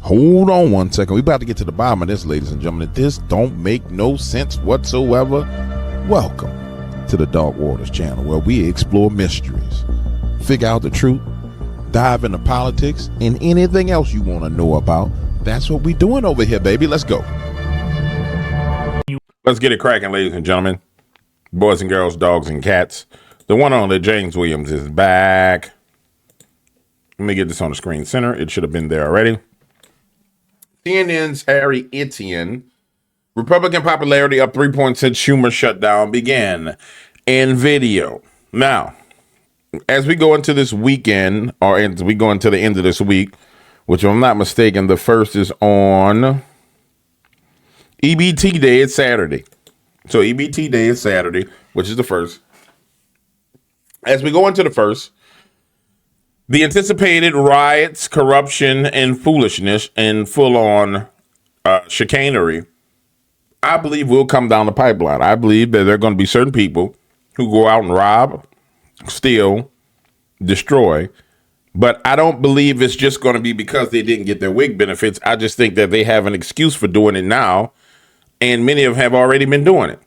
Hold on one second. We're about to get to the bottom of this, ladies and gentlemen. This don't make no sense whatsoever. Welcome to the Dark Waters channel, where we explore mysteries, figure out the truth, dive into politics, and anything else you want to know about. That's what we're doing over here, baby. Let's go. Let's get it cracking, ladies and gentlemen. Boys and girls, dogs and cats. The one on the James Williams is back. Let me get this on the screen center. It should have been there already. CNN's Harry Etienne. Republican popularity up 3 points since Schumer shutdown began. In video. Now, as we go into this weekend, or as we go into the end of this week, which if I'm not mistaken, the first is on EBT Day. It's Saturday. So EBT Day is Saturday, which is the first. As we go into the first, the anticipated riots, corruption, and foolishness and full-on chicanery, I believe, will come down the pipeline. I believe that there are going to be certain people who go out and rob, steal, destroy. But I don't believe it's just going to be because they didn't get their WIC benefits. I just think that they have an excuse for doing it now, and many of them have already been doing it.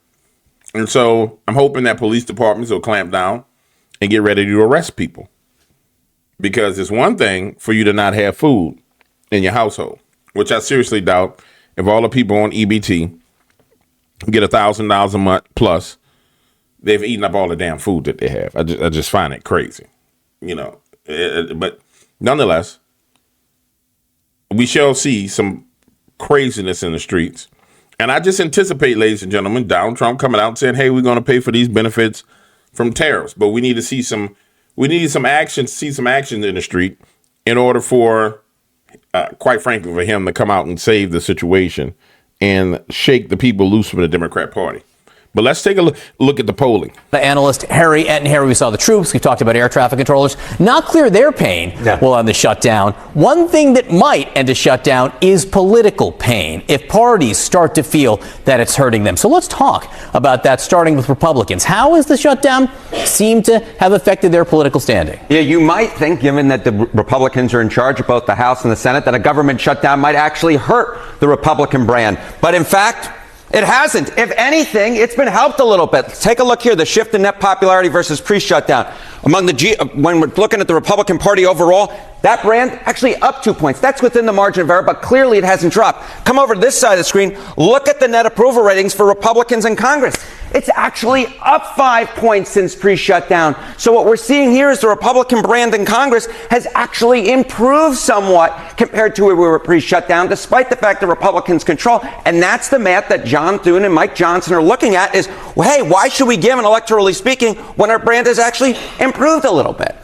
And so I'm hoping that police departments will clamp down and get ready to arrest people. Because it's one thing for you to not have food in your household, which I seriously doubt if all the people on EBT get $1,000 a month plus, they've eaten up all the damn food that they have. I just find it crazy, you know. But nonetheless, we shall see some craziness in the streets. And I just anticipate, ladies and gentlemen, Donald Trump coming out and saying, hey, we're going to pay for these benefits from tariffs. But we need to see some action, in the street in order for, quite frankly, for him to come out and save the situation and shake the people loose from the Democrat Party. But let's take a look at the polling. The analyst Harry Etienne. Harry, we saw the troops. We talked about air traffic controllers. Not clear their pain while on the shutdown. One thing that might end a shutdown is political pain if parties start to feel that it's hurting them. So let's talk about that, starting with Republicans. How has the shutdown seemed to have affected their political standing? Yeah, you might think, given that the Republicans are in charge of both the House and the Senate, that a government shutdown might actually hurt the Republican brand. But in fact, it hasn't. If anything, it's been helped a little bit. Take a look here, the shift in net popularity versus pre-shutdown. When we're looking at the Republican Party overall, that brand actually up 2 points. That's within the margin of error, but clearly it hasn't dropped. Come over to this side of the screen. Look at the net approval ratings for Republicans in Congress. It's actually up 5 points since pre-shutdown. So what we're seeing here is the Republican brand in Congress has actually improved somewhat compared to where we were pre-shutdown, despite the fact that Republicans control. And that's the math that John Thune and Mike Johnson are looking at is, well, hey, why should we give, an electorally speaking, when our brand has actually improved a little bit?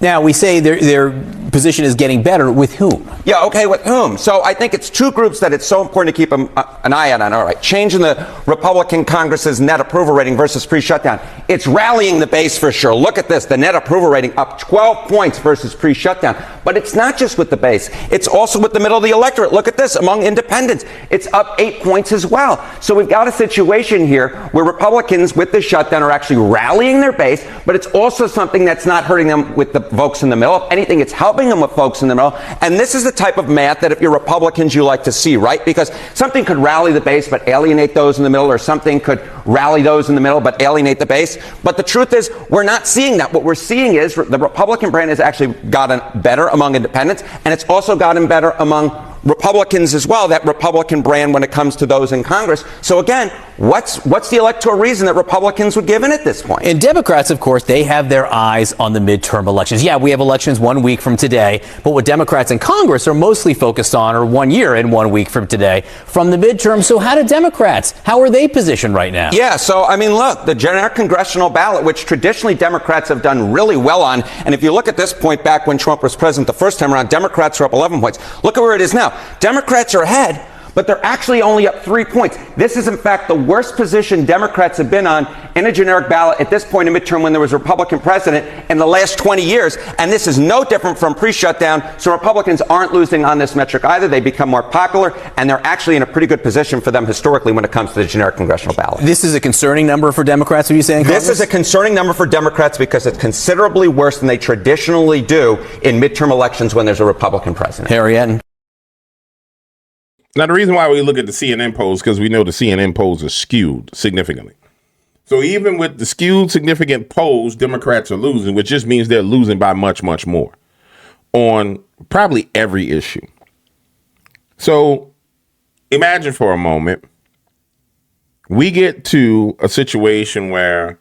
Now, we say their position is getting better. With whom? Yeah, okay, with whom? So I think it's two groups that it's so important to keep an eye on. All right, change in the Republican Congress's net approval rating versus pre-shutdown. It's rallying the base for sure. Look at this, the net approval rating up 12 points versus pre-shutdown. But it's not just with the base. It's also with the middle of the electorate. Look at this, among independents. It's up 8 points as well. So we've got a situation here where Republicans with the shutdown are actually rallying their base, but it's also something that's not hurting them with the folks in the middle. If anything, it's helping them with folks in the middle. And this is the type of math that if you're Republicans, you like to see, right? Because something could rally the base but alienate those in the middle, or something could rally those in the middle but alienate the base. But the truth is, we're not seeing that. What we're seeing is the Republican brand has actually gotten better among independents, and it's also gotten better among Republicans as well, that Republican brand when it comes to those in Congress. So again, what's the electoral reason that Republicans would give in at this point? And Democrats, of course, they have their eyes on the midterm elections. Yeah, we have elections 1 week from today, but what Democrats in Congress are mostly focused on are 1 year and 1 week from today from the midterm. So how are they positioned right now? Yeah, so I mean, look, the generic congressional ballot, which traditionally Democrats have done really well on, and if you look at this point back when Trump was president the first time around, Democrats are up 11 points. Look at where it is now. Democrats are ahead, but they're actually only up 3 points. This is, in fact, the worst position Democrats have been on in a generic ballot at this point in midterm when there was a Republican president in the last 20 years. And this is no different from pre-shutdown. So Republicans aren't losing on this metric either. They become more popular, and they're actually in a pretty good position for them historically when it comes to the generic congressional ballot. This is a concerning number for Democrats, are you saying, Congress? This is a concerning number for Democrats because it's considerably worse than they traditionally do in midterm elections when there's a Republican president. Harry Etienne. Now, the reason why we look at the CNN polls, because we know the CNN polls are skewed significantly. So even with the skewed significant polls, Democrats are losing, which just means they're losing by much, much more on probably every issue. So imagine for a moment, we get to a situation where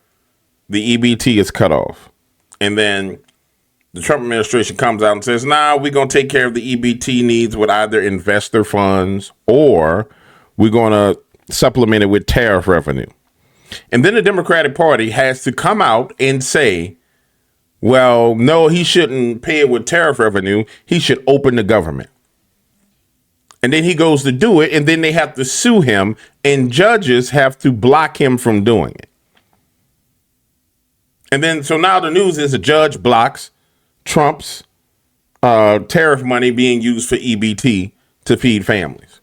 the EBT is cut off, and then the Trump administration comes out and says, nah, we're going to take care of the EBT needs with either investor funds or we're going to supplement it with tariff revenue. And then the Democratic Party has to come out and say, well, no, he shouldn't pay it with tariff revenue. He should open the government. And then he goes to do it, and then they have to sue him, and judges have to block him from doing it. And then, so now the news is a judge blocks Trump's tariff money being used for EBT to feed families.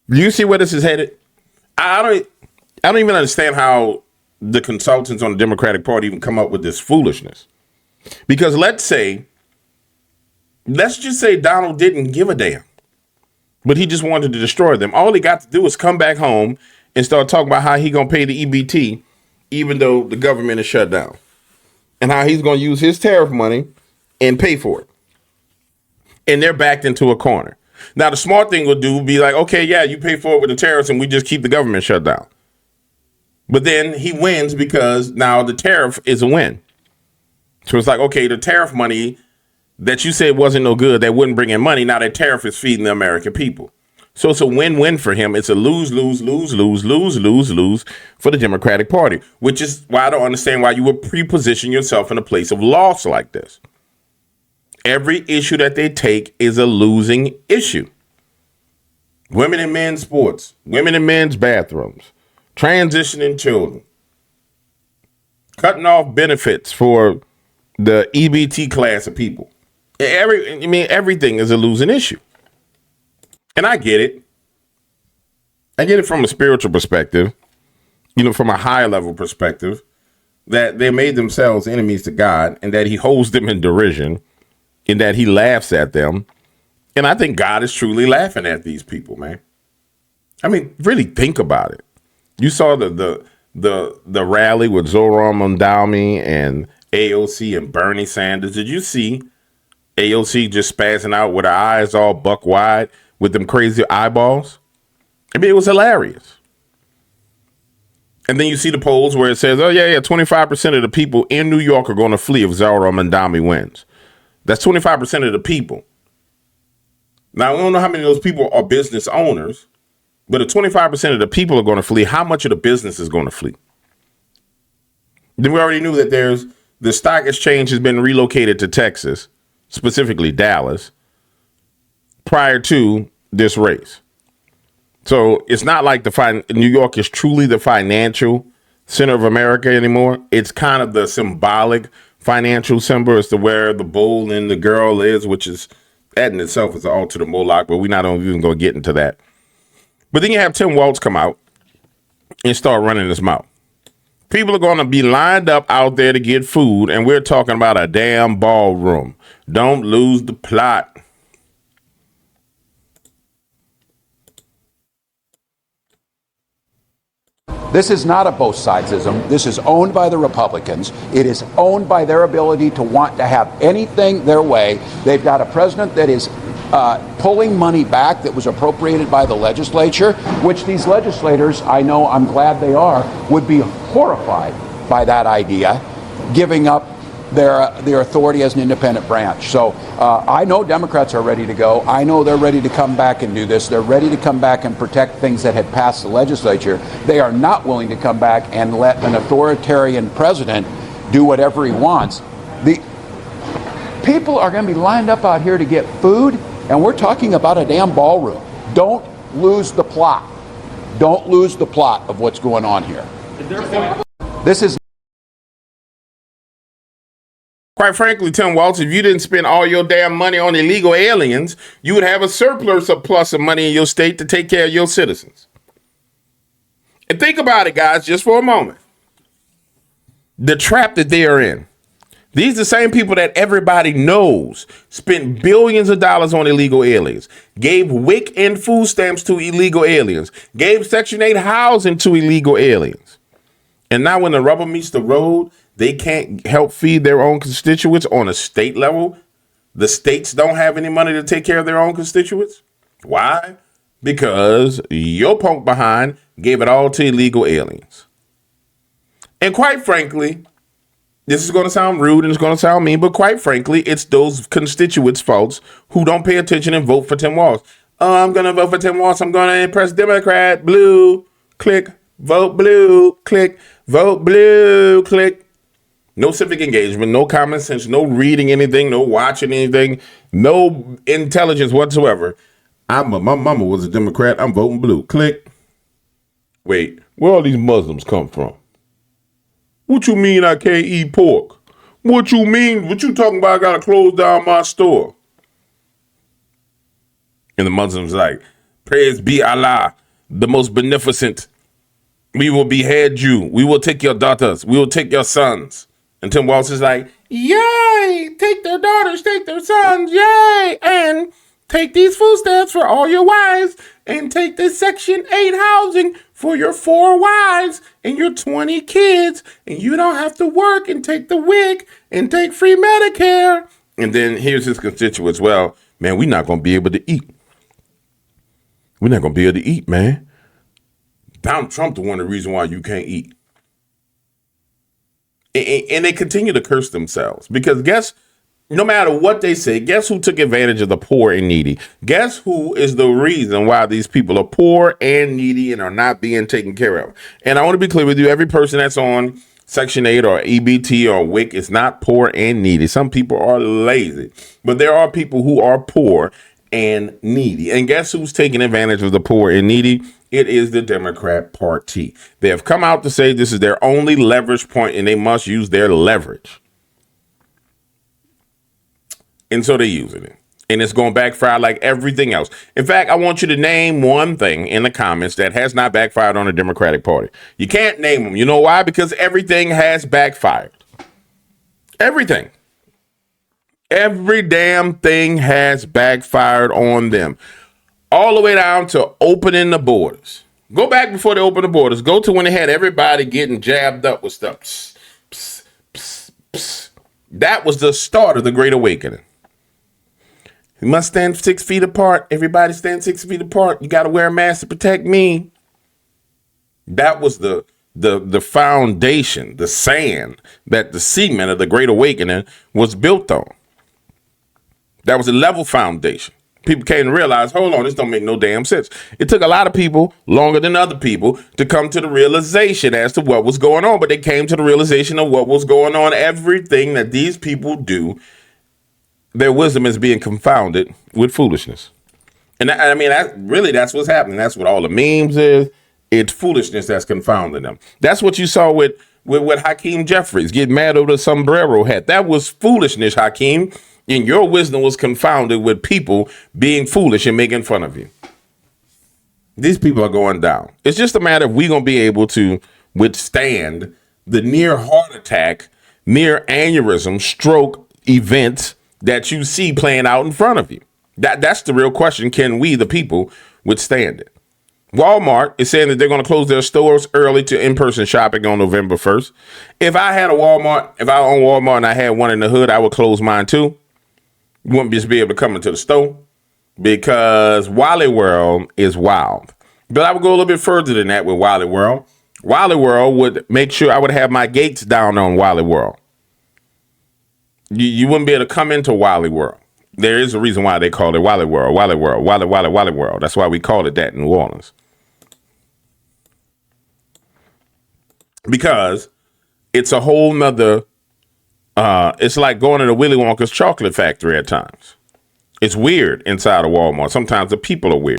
Do you see where this is headed? I don't even understand how the consultants on the Democratic Party even come up with this foolishness. Because let's just say Donald didn't give a damn, but he just wanted to destroy them. All he got to do is come back home and start talking about how he gonna pay the EBT, even though the government is shut down, and how he's gonna use his tariff money and pay for it. And they're backed into a corner. Now, the smart thing would be like, okay, yeah, you pay for it with the tariffs and we just keep the government shut down. But then he wins because now the tariff is a win. So it's like, okay, the tariff money that you said wasn't no good, that wouldn't bring in money, now that tariff is feeding the American people. So it's a win-win for him. It's a lose, lose, lose, lose, lose, lose, lose for the Democratic Party, which is why I don't understand why you would pre-position yourself in a place of loss like this. Every issue that they take is a losing issue. Women and men's sports, women and men's bathrooms, transitioning children, cutting off benefits for the EBT class of people. Everything is a losing issue. And I get it. I get it from a spiritual perspective, from a higher level perspective, that they made themselves enemies to God and that he holds them in derision and that he laughs at them. And I think God is truly laughing at these people, man. I mean, really think about it. You saw the rally with Zohran Mamdani and AOC and Bernie Sanders. Did you see AOC just spazzing out with her eyes all buck wide with them crazy eyeballs? I mean, it was hilarious. And then you see the polls where it says, 25% of the people in New York are going to flee if Zohran Mamdani wins. That's 25% of the people. Now, I don't know how many of those people are business owners, but if 25% of the people are going to flee, how much of the business is going to flee? Then we already knew that the stock exchange has been relocated to Texas, specifically Dallas, prior to this race. So it's not like New York is truly the financial center of America anymore. It's kind of the symbolic financial symbol as to where the bull and the girl is, which is that in itself is an altar to Moloch, but we're not even going to get into that. But then you have Tim Walz come out and start running his mouth. People are going to be lined up out there to get food, and we're talking about a damn ballroom. Don't lose the plot. This is not a both sidesism. This is owned by the Republicans. It is owned by their ability to want to have anything their way. They've got a president that is pulling money back that was appropriated by the legislature, which these legislators, I'm glad they are, would be horrified by that idea, giving up their authority as an independent branch. So I know Democrats are ready to go. I know they're ready to come back and do this. They're ready to come back and protect things that had passed the legislature. They are not willing to come back and let an authoritarian president do whatever he wants. The people are going to be lined up out here to get food, and we're talking about a damn ballroom. Don't lose the plot. Don't lose the plot of what's going on here. This is Quite frankly, Tim Walz, if you didn't spend all your damn money on illegal aliens, you would have a surplus of money in your state to take care of your citizens. And think about it, guys, just for a moment. The trap that they are in. These are the same people that everybody knows spent billions of dollars on illegal aliens, gave WIC and food stamps to illegal aliens, gave Section 8 housing to illegal aliens. And now when the rubber meets the road, they can't help feed their own constituents on a state level. The states don't have any money to take care of their own constituents. Why? Because your punk behind gave it all to illegal aliens. And quite frankly, this is going to sound rude and it's going to sound mean, but quite frankly, it's those constituents' faults who don't pay attention and vote for Tim Walz. Oh, I'm going to vote for Tim Walz. I'm going to impress Democrat. Blue, click. Vote blue, click. Vote blue, click. No civic engagement, no common sense, no reading anything, no watching anything, no intelligence whatsoever. My mama was a Democrat. I'm voting blue. Click. Wait, where all these Muslims come from? What you mean I can't eat pork? What you mean? What you talking about? I gotta close down my store. And the Muslims like, praise be Allah, the most beneficent. We will behead you. We will take your daughters. We will take your sons. And Tim Walz is like, yay, take their daughters, take their sons, yay, and take these food stamps for all your wives, and take this Section 8 housing for your 4 wives and your 20 kids, and you don't have to work, and take the WIC, and take free Medicare. And then here's his constituents, well, man, we're not going to be able to eat. We're not going to be able to eat, man. Donald Trump the one of the reason why you can't eat. And they continue to curse themselves because no matter what they say, guess who took advantage of the poor and needy? Guess who is the reason why these people are poor and needy and are not being taken care of? And I want to be clear with you, every person that's on Section 8 or EBT or WIC is not poor and needy. Some people are lazy, but there are people who are poor and needy. And guess who's taking advantage of the poor and needy? It is the Democrat Party. They have come out to say this is their only leverage point and they must use their leverage. And so they're using it. And it's going to backfire like everything else. In fact, I want you to name one thing in the comments that has not backfired on the Democratic Party. You can't name them. You know why? Because everything has backfired. Everything. Every damn thing has backfired on them. All the way down to opening the borders. Go back before they opened the borders. Go to when they had everybody getting jabbed up with stuff. Psst, psst, psst, psst. That was the start of the Great Awakening. You must stand 6 feet apart. Everybody stand 6 feet apart. You got to wear a mask to protect me. That was the foundation, the sand that the cement of the Great Awakening was built on. That was a level foundation. People came to realize, hold on, this don't make no damn sense. It took a lot of people, longer than other people, to come to the realization as to what was going on. But they came to the realization of what was going on. Everything that these people do, their wisdom is being confounded with foolishness. And I mean, that's what's happening. That's what all the memes is. It's foolishness that's confounding them. That's what you saw with Hakeem Jeffries getting mad over the sombrero hat. That was foolishness, Hakeem. And your wisdom was confounded with people being foolish and making fun of you. These people are going down. It's just a matter of we going to be able to withstand the near heart attack, near aneurysm, stroke events that you see playing out in front of you. That's the real question. Can we, the people, withstand it? Walmart is saying that they're going to close their stores early to in-person shopping on November 1st. If I own Walmart and I had one in the hood, I would close mine too. You wouldn't just be able to come into the store because Wally World is wild. But I would go a little bit further than that with Wally World. Wally World would make sure I would have my gates down on Wally World. You wouldn't be able to come into Wally World. There is a reason why they call it Wally World, Wally World, Wally World. That's why we call it that in New Orleans. Because it's a whole nother, it's like going to Willy Wonka's chocolate factory at times. It's weird inside of Walmart. Sometimes the people are weird.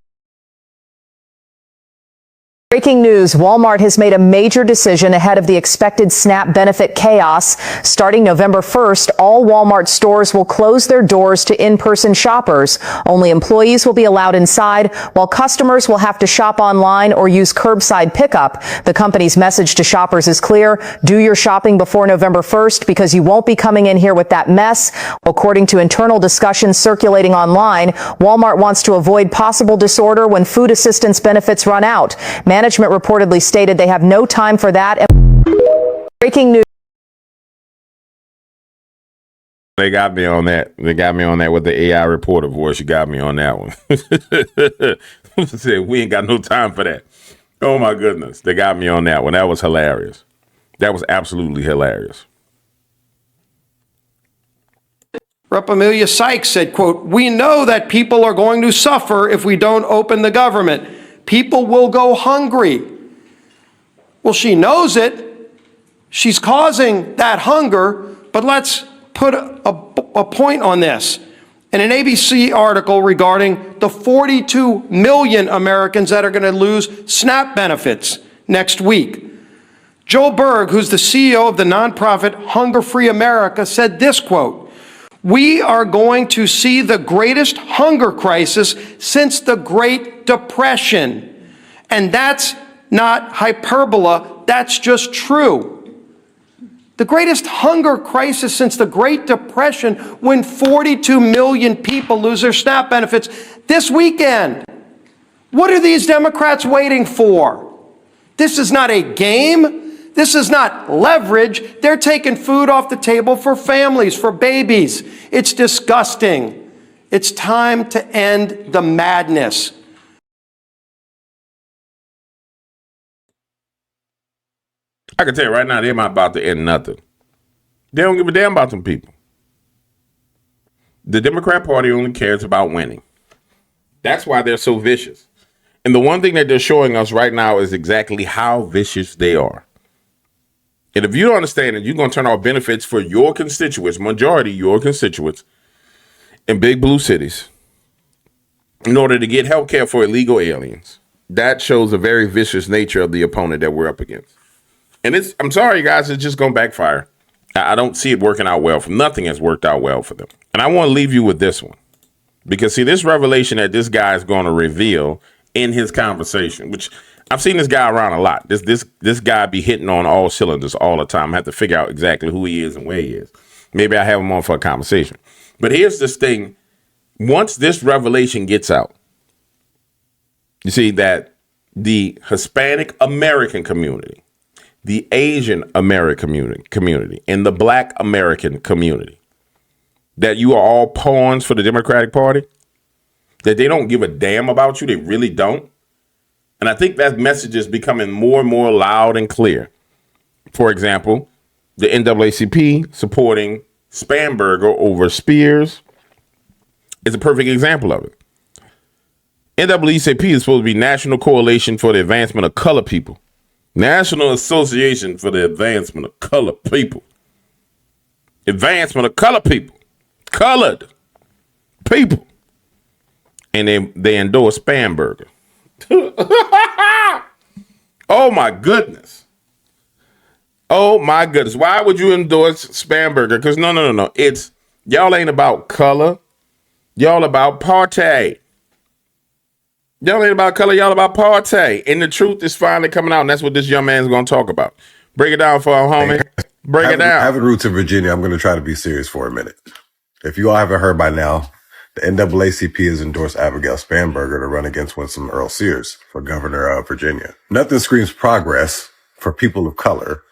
Breaking news, Walmart has made a major decision ahead of the expected SNAP benefit chaos. Starting November 1st, all Walmart stores will close their doors to in-person shoppers. Only employees will be allowed inside, while customers will have to shop online or use curbside pickup. The company's message to shoppers is clear. Do your shopping before November 1st because you won't be coming in here with that mess. According to internal discussions circulating online, Walmart wants to avoid possible disorder when food assistance benefits run out. Management reportedly stated they have no time for that. Breaking news. They got me on that. They got me on that with the AI reporter voice. You got me on that one. Said, we ain't got no time for that. Oh, my goodness. They got me on that one. That was hilarious. That was absolutely hilarious. Rep. Amelia Sykes said, quote, "We know that people are going to suffer if we don't open the government. People will go hungry." Well, she knows it. She's causing that hunger, but let's put a point on this. In an ABC article regarding the 42 million Americans that are going to lose SNAP benefits next week, Joel Berg, who's the CEO of the nonprofit Hunger Free America, said this, quote, "We are going to see the greatest hunger crisis since the Great Depression." And that's not hyperbole, that's just true. The greatest hunger crisis since the Great Depression, when 42 million people lose their SNAP benefits this weekend. What are these Democrats waiting for? This is not a game. This is not leverage. They're taking food off the table for families, for babies. It's disgusting. It's time to end the madness. I can tell you right now, they're not about to end nothing. They don't give a damn about them people. The Democrat Party only cares about winning. That's why they're so vicious. And the one thing that they're showing us right now is exactly how vicious they are. And if you don't understand it, you're going to turn off benefits for your constituents, majority your constituents, in big blue cities, in order to get health care for illegal aliens. That shows a very vicious nature of the opponent that we're up against. And I'm sorry, guys, it's just going to backfire. I don't see it working out well for them. Nothing has worked out well for them. And I want to leave you with this one. Because, see, this revelation that this guy is going to reveal in his conversation, which I've seen this guy around a lot. This guy be hitting on all cylinders all the time. I have to figure out exactly who he is and where he is. Maybe I have him on for a conversation. But here's this thing. Once this revelation gets out, you see that the Hispanic American community, the Asian American community, and the Black American community, that you are all pawns for the Democratic Party, that they don't give a damn about you. They really don't. And I think that message is becoming more and more loud and clear. For example, the NAACP supporting Spanberger over Spears is a perfect example of it. NAACP is supposed to be National Coalition for the Advancement of Color People. National Association for the Advancement of Color People. Advancement of color people. Colored people. And they endorse Spanberger. Oh, my goodness. Oh, my goodness. Why would you endorse Spanberger? Because no. It's, y'all ain't about color. Y'all about party. Y'all ain't about color, y'all about party. And the truth is finally coming out, and that's what this young man's going to talk about. Break it down for our homie. Break it down. Having roots in Virginia, I'm going to try to be serious for a minute. If you all haven't heard by now, the NAACP has endorsed Abigail Spanberger to run against Winsome Earl Sears for governor of Virginia. Nothing screams progress for people of color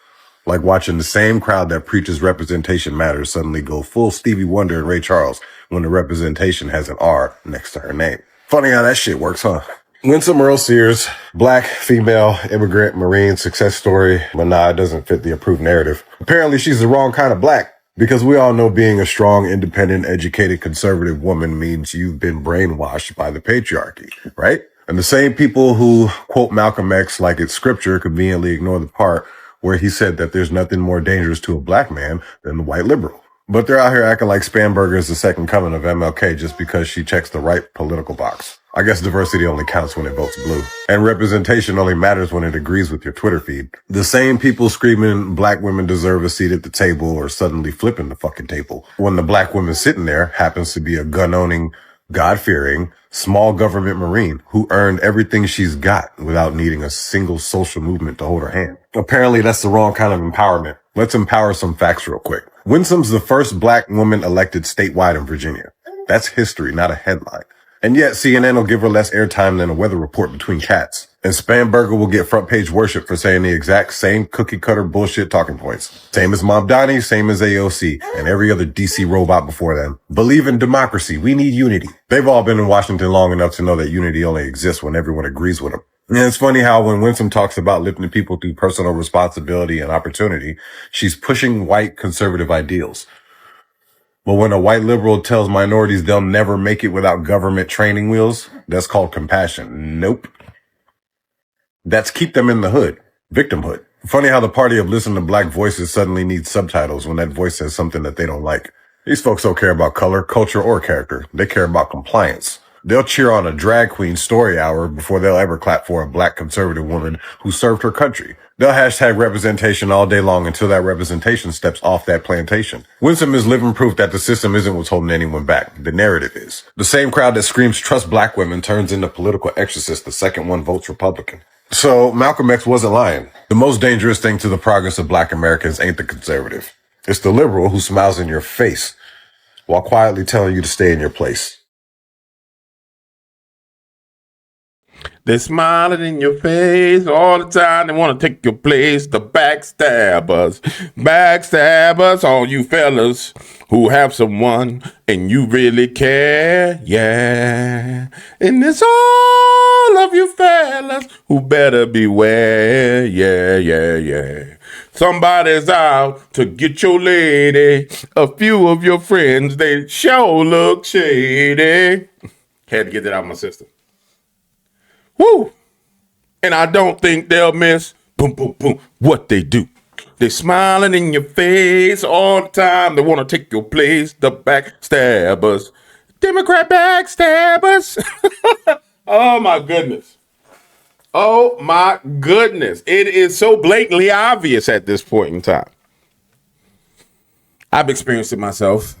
like watching the same crowd that preaches representation matters suddenly go full Stevie Wonder and Ray Charles when the representation has an R next to her name. Funny how that shit works, huh? Winsome Earl Sears, Black, female, immigrant, Marine, success story. But nah, it doesn't fit the approved narrative. Apparently she's the wrong kind of Black, because we all know being a strong, independent, educated, conservative woman means you've been brainwashed by the patriarchy, right? And the same people who quote Malcolm X like it's scripture conveniently ignore the part where he said that there's nothing more dangerous to a Black man than the white liberal. But they're out here acting like Spanberger is the second coming of MLK just because she checks the right political box. I guess diversity only counts when it votes blue. And representation only matters when it agrees with your Twitter feed. The same people screaming black women deserve a seat at the table are suddenly flipping the fucking table when the black woman sitting there happens to be a gun-owning, God-fearing, small government Marine who earned everything she's got without needing a single social movement to hold her hand. Apparently, that's the wrong kind of empowerment. Let's empower some facts real quick. Winsome's the first black woman elected statewide in Virginia. That's history, not a headline. And yet CNN will give her less airtime than a weather report between cats. And Spanberger will get front page worship for saying the exact same cookie cutter bullshit talking points. Same as Mom Donnie, same as AOC, and every other DC robot before them. Believe in democracy. We need unity. They've all been in Washington long enough to know that unity only exists when everyone agrees with them. And it's funny how when Winsome talks about lifting people through personal responsibility and opportunity, she's pushing white conservative ideals. But when a white liberal tells minorities they'll never make it without government training wheels, that's called compassion. Nope. That's keep them in the hood. Victimhood. Funny how the party of listen to black voices suddenly needs subtitles when that voice says something that they don't like. These folks don't care about color, culture, or character. They care about compliance. They'll cheer on a drag queen story hour before they'll ever clap for a black conservative woman who served her country. They'll hashtag representation all day long until that representation steps off that plantation. Winsome is living proof that the system isn't what's holding anyone back. The narrative is. The same crowd that screams trust black women turns into political exorcist the second one votes Republican. So Malcolm X wasn't lying. The most dangerous thing to the progress of black Americans ain't the conservative. It's the liberal who smiles in your face while quietly telling you to stay in your place. They're smiling in your face all the time. They want to take your place. The backstabbers. Backstabbers, all you fellas who have someone and you really care. Yeah. And it's all of you fellas who better beware. Yeah. Somebody's out to get your lady. A few of your friends, they sure look shady. Had to get that out of my system. Woo! And I don't think they'll miss boom, boom, boom, what they do. They smiling in your face all the time. They want to take your place. The backstabbers. Democrat backstabbers. Oh, my goodness. Oh, my goodness. It is so blatantly obvious at this point in time. I've experienced it myself.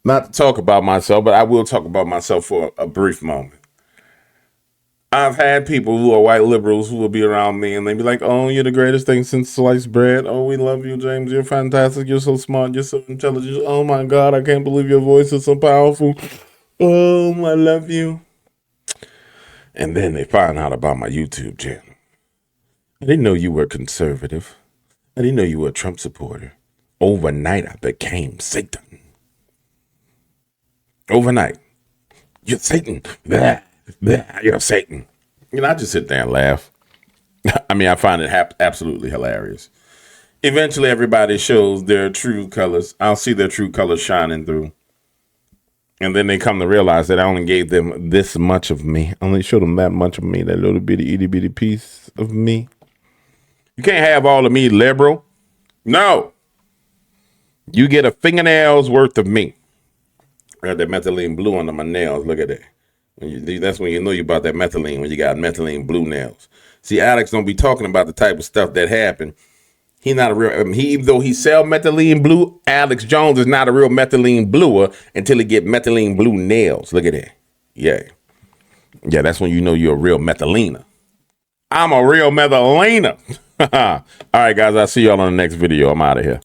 Not to talk about myself, but I will talk about myself for a brief moment. I've had people who are white liberals who will be around me and they be like, oh, you're the greatest thing since sliced bread. Oh, we love you, James. You're fantastic. You're so smart. You're so intelligent. Oh, my God. I can't believe your voice is so powerful. Oh, I love you. And then they find out about my YouTube channel. I didn't know you were conservative. I didn't know you were a Trump supporter. Overnight, I became Satan. Overnight. You're Satan. Blah. You're Satan. You know, I just sit there and laugh. I mean, I find it absolutely hilarious. Eventually, everybody shows their true colors. I'll see their true colors shining through. And then they come to realize that I only gave them this much of me. I only showed them that much of me, that little bitty, itty bitty piece of me. You can't have all of me, liberal. No. You get a fingernail's worth of me. I got that methylene blue under my nails. Look at that. That's when you know you bought that methylene, when you got methylene blue nails. See, Alex don't be talking about the type of stuff that happened. He not a real, even though he sell methylene blue, Alex Jones is not a real methylene bluer until he get methylene blue nails. Look at that. Yeah, that's when you know you're a real methylener. I'm a real methylener. All right, guys, I'll see y'all on the next video. I'm out of here.